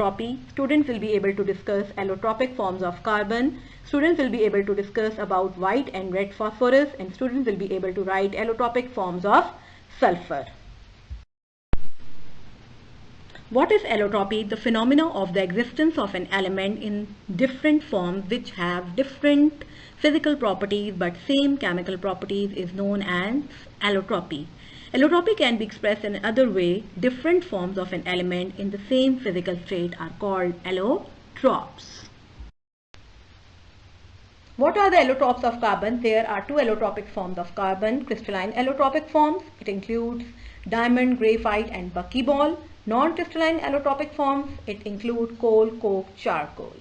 Students will be able to discuss allotropic forms of carbon. Students will be able to discuss about white and red phosphorus, and students will be able to write allotropic forms of sulfur. What is allotropy? The phenomena of the existence of an element in different forms which have different physical properties but same chemical properties is known as allotropy. Allotropy can be expressed in another way. Different forms of an element in the same physical state are called allotropes. What are the allotropes of carbon? There are two allotropic forms of carbon, crystalline allotropic forms. It includes diamond, graphite and buckyball. Non-crystalline allotropic forms, it includes coal, coke, charcoal.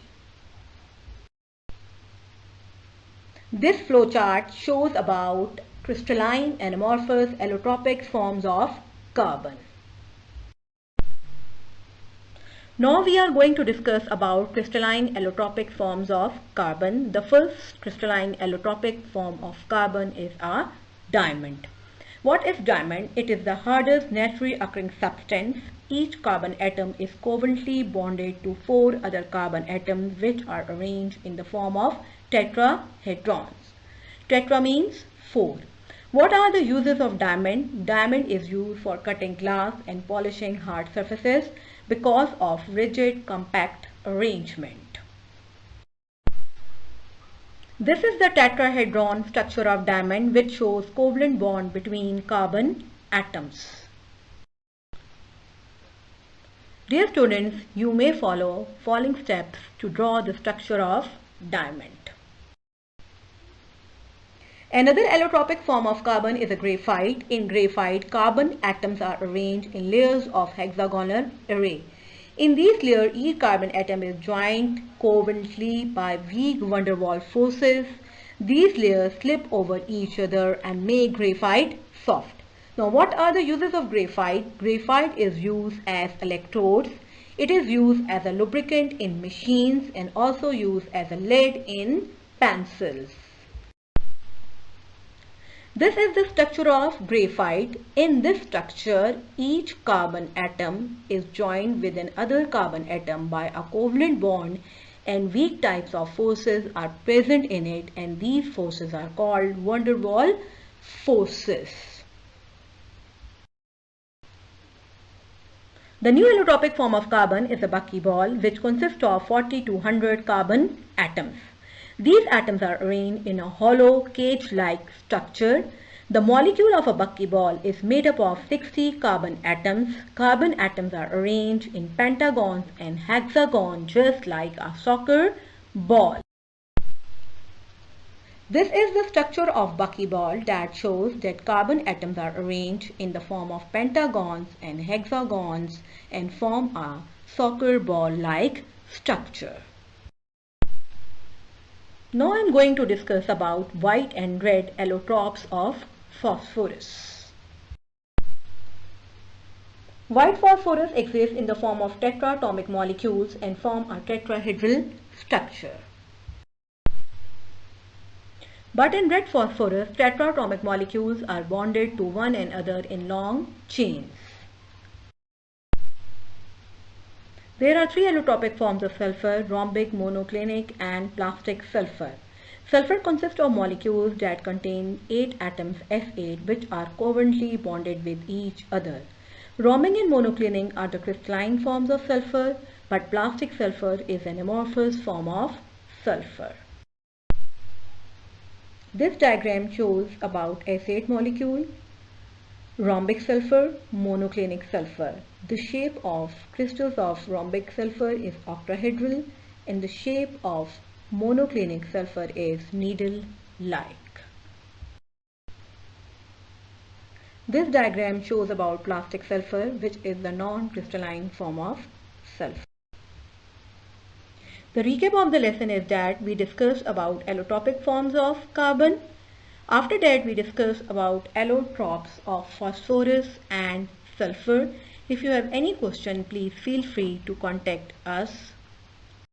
This flowchart shows about crystalline and amorphous allotropic forms of carbon. Now we are going to discuss about crystalline allotropic forms of carbon. The first crystalline allotropic form of carbon is a diamond. What is diamond? It is the hardest naturally occurring substance. Each carbon atom is covalently bonded to 4 other carbon atoms which are arranged in the form of tetrahedrons. Tetra means 4. What are the uses of diamond? Diamond is used for cutting glass and polishing hard surfaces because of rigid compact arrangement. This is the tetrahedron structure of diamond, which shows covalent bond between carbon atoms. Dear students, you may follow following steps to draw the structure of diamond. Another allotropic form of carbon is a graphite. In graphite, carbon atoms are arranged in layers of hexagonal array. In these layers, each carbon atom is joined covalently by weak van der Waals forces. These layers slip over each other and make graphite soft. Now, what are the uses of graphite? Graphite is used as electrodes. It is used as a lubricant in machines and also used as a lead in pencils. This is the structure of graphite. In this structure, each carbon atom is joined with another carbon atom by a covalent bond, and weak types of forces are present in it, and these forces are called van der Waals forces. The new allotropic form of carbon is a buckyball, which consists of 40 to 100 carbon atoms. These atoms are arranged in a hollow cage-like structure. The molecule of a buckyball is made up of 60 carbon atoms. Carbon atoms are arranged in pentagons and hexagons just like a soccer ball. This is the structure of buckyball that shows that carbon atoms are arranged in the form of pentagons and hexagons and form a soccer ball-like structure. Now I am going to discuss about white and red allotropes of phosphorus. White phosphorus exists in the form of tetraatomic molecules and form a tetrahedral structure. But in red phosphorus, tetraatomic molecules are bonded to one another in long chains. There are 3 allotropic forms of sulfur: rhombic, monoclinic and plastic sulfur. Sulfur consists of molecules that contain 8 atoms S8 which are covalently bonded with each other. Rhombic and monoclinic are the crystalline forms of sulfur, but plastic sulfur is an amorphous form of sulfur. This diagram shows about S8 molecule, rhombic sulfur, monoclinic sulfur. The shape of crystals of rhombic sulfur is octahedral and the shape of monoclinic sulfur is needle-like. This diagram shows about plastic sulfur, which is the non-crystalline form of sulfur. The recap of the lesson is that we discussed about allotropic forms of carbon. After that, we discussed about allotropes of phosphorus and sulfur. If you have any question, please feel free to contact us.